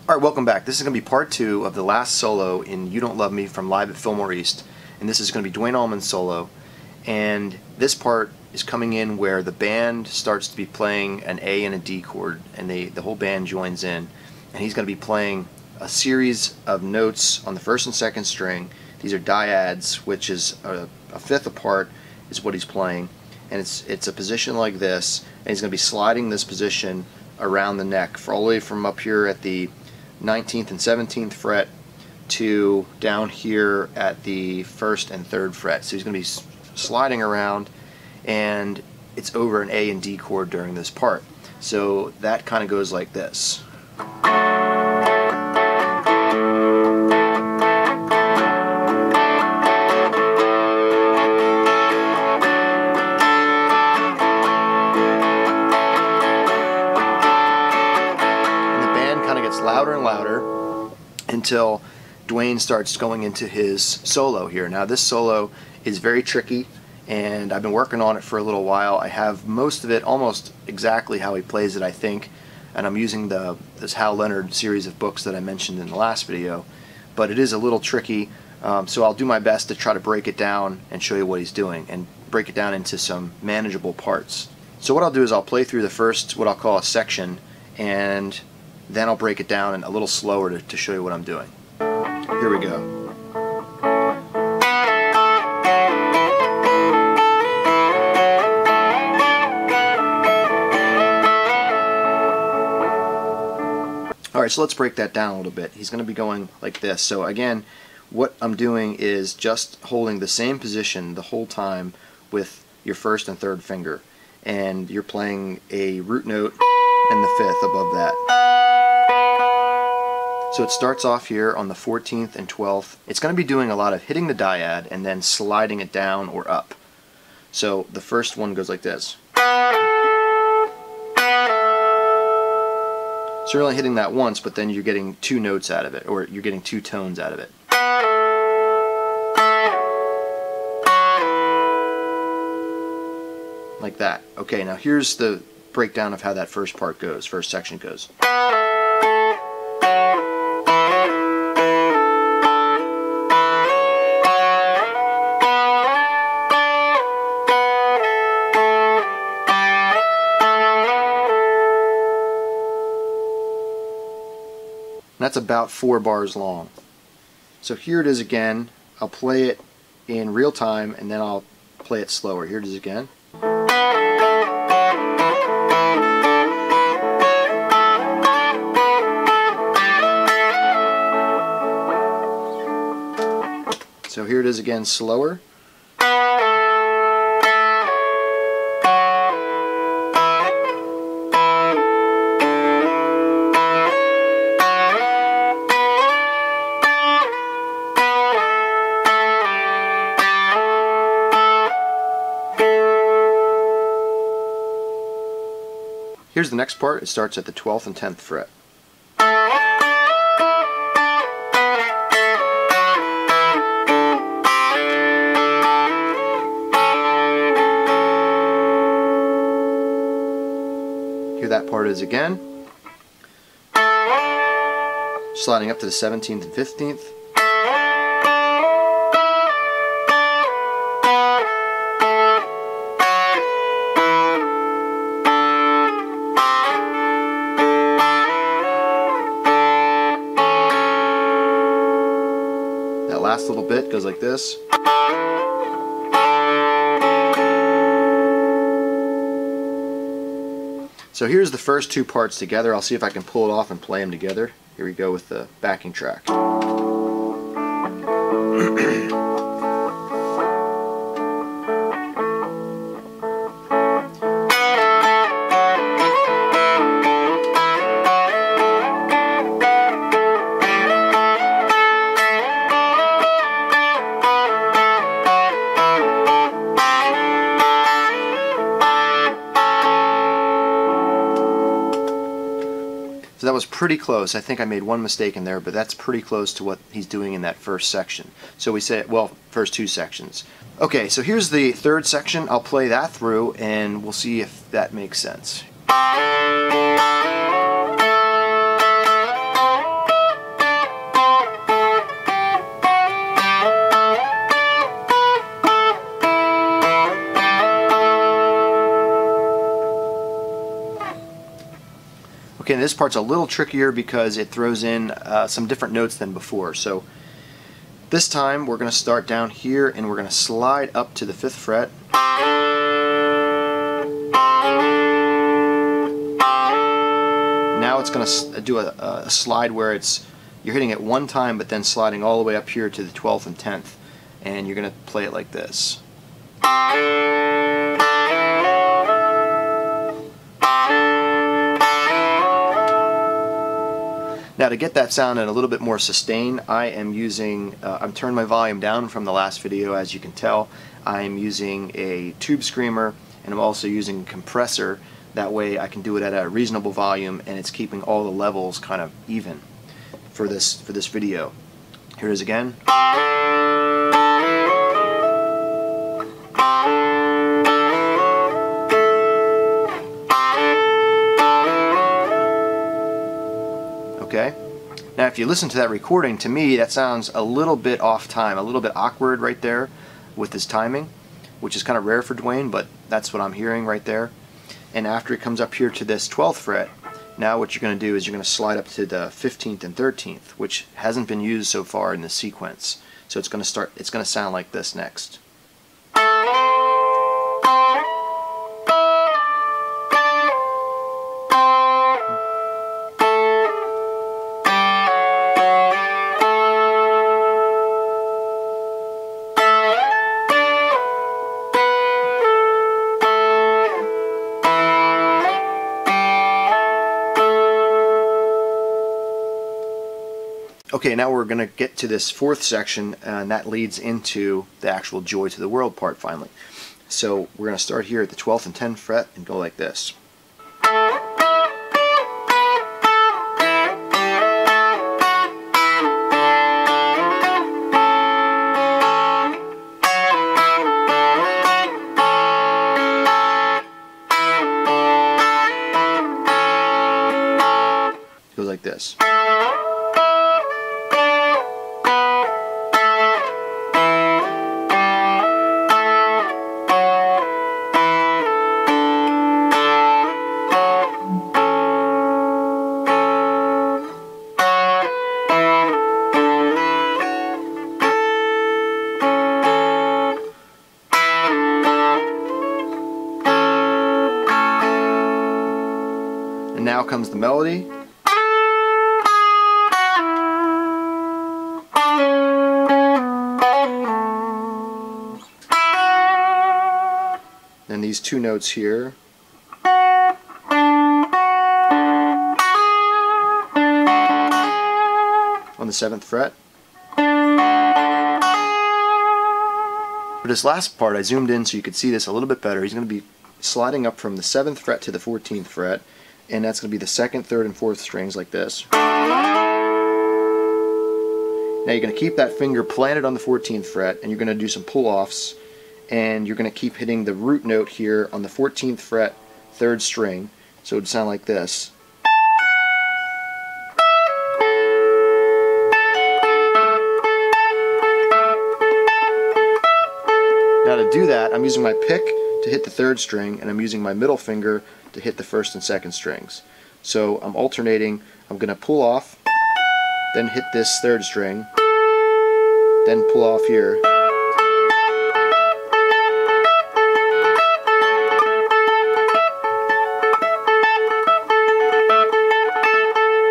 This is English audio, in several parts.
Alright, welcome back. This is going to be part 2 of the last solo in You Don't Love Me from Live at Fillmore East. And this is going to be Duane Allman's solo. And this part is coming in where the band starts to be playing an A and a D chord, and the whole band joins in. And he's going to be playing a series of notes on the first and second string. These are dyads, which is a fifth apart is what he's playing. And it's a position like this, and he's going to be sliding this position around the neck for all the way from up here at the 19th and 17th fret to down here at the 1st and 3rd fret. So he's going to be sliding around, and it's over an A and D chord during this part. So that kind of goes like this. Louder and louder until Duane starts going into his solo here. Now this solo is very tricky, and I've been working on it for a little while. I have most of it almost exactly how he plays it, I think, and I'm using this Hal Leonard series of books that I mentioned in the last video, but it is a little tricky, so I'll do my best to try to break it down and show you what he's doing and break it down into some manageable parts. So what I'll do is I'll play through the first, what I'll call a section, and then I'll break it down a little slower to show you what I'm doing. Here we go. Alright, so let's break that down a little bit. He's going to be going like this. So again, what I'm doing is just holding the same position the whole time with your first and third finger. And you're playing a root note and the fifth above that. So it starts off here on the 14th and 12th. It's going to be doing a lot of hitting the dyad and then sliding it down or up. So the first one goes like this. So you're only hitting that once, but then you're getting two notes out of it, or you're getting two tones out of it. Like that. Okay, now here's the breakdown of how that first part goes, first section goes. That's about 4 bars long. So here it is again. I'll play it in real time and then I'll play it slower. Here it is again. So here it is again, slower. Here's the next part. It starts at the 12th and 10th fret. Here that part is again. Sliding up to the 17th and 15th. That last little bit goes like this. So here's the first two parts together. I'll see if I can pull it off and play them together. Here we go with the backing track. So that was pretty close. I think I made one mistake in there, but that's pretty close to what he's doing in that first section. So we say, well, first two sections. Okay, so here's the third section. I'll play that through and we'll see if that makes sense. Okay, this part's a little trickier because it throws in some different notes than before. So this time we're going to start down here and we're going to slide up to the 5th fret. Now it's going to do a slide where you're hitting it one time but then sliding all the way up here to the 12th and 10th, and you're going to play it like this. Now to get that sound and a little bit more sustain, I am using, I'm turning my volume down from the last video, as you can tell. I am using a tube screamer, and I'm also using a compressor. That way I can do it at a reasonable volume and it's keeping all the levels kind of even for this video. Here it is again. Okay. Now if you listen to that recording, to me that sounds a little bit off time, a little bit awkward right there with his timing, which is kind of rare for Duane, but that's what I'm hearing right there. And after it comes up here to this 12th fret, now what you're going to do is you're going to slide up to the 15th and 13th, which hasn't been used so far in the sequence. So it's going to sound like this next. Okay, now we're going to get to this 4th section, and that leads into the actual Joy to the World part finally. So we're going to start here at the 12th and 10th fret and go like this. It goes like this. And now comes the melody. And these two notes here. On the 7th fret. For this last part, I zoomed in so you could see this a little bit better. He's going to be sliding up from the 7th fret to the 14th fret, and that's going to be the 2nd, 3rd, and 4th strings like this. Now you're going to keep that finger planted on the 14th fret, and you're going to do some pull-offs, and you're going to keep hitting the root note here on the 14th fret, 3rd string, so it would sound like this. Now to do that, I'm using my pick to hit the 3rd string, and I'm using my middle finger to hit the 1st and 2nd strings. So I'm alternating. I'm going to pull off, then hit this 3rd string, then pull off here.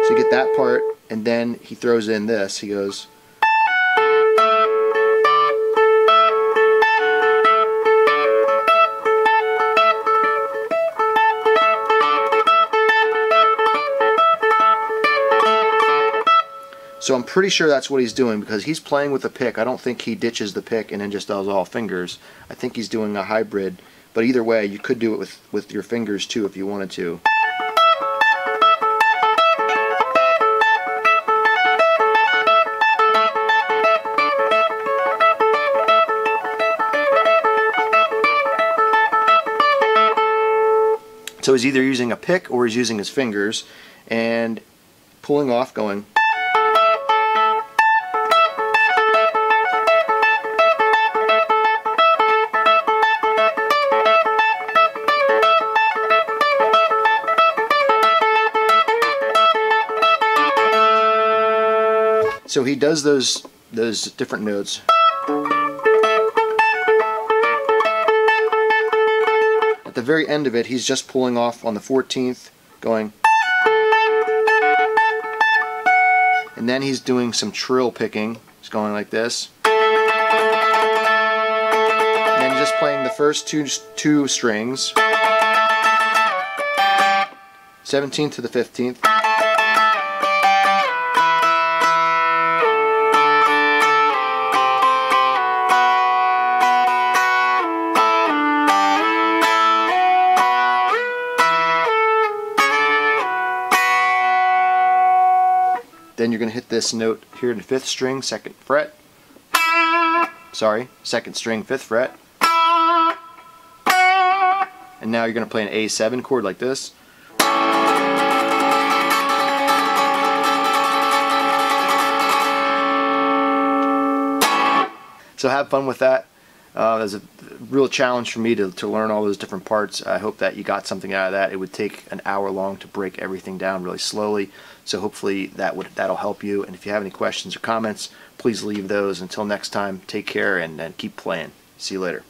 So you get that part, and then he throws in this. He goes. So I'm pretty sure that's what he's doing, because he's playing with the pick. I don't think he ditches the pick and then just does all fingers. I think he's doing a hybrid, but either way you could do it with your fingers too if you wanted to. So he's either using a pick or he's using his fingers and pulling off, going. So he does those different notes. At the very end of it, he's just pulling off on the 14th, going, and then he's doing some trill picking. He's going like this, and then just playing the first two strings, 17th to the 15th. Then you're going to hit this note here in the 5th string, 2nd fret. Sorry, 2nd string, 5th fret. And now you're going to play an A7 chord like this. So have fun with that. There's a real challenge for me to learn all those different parts. I hope that you got something out of that. It would take an hour long to break everything down really slowly. So hopefully that'll help you. And if you have any questions or comments, please leave those. Until next time, take care and keep playing. See you later.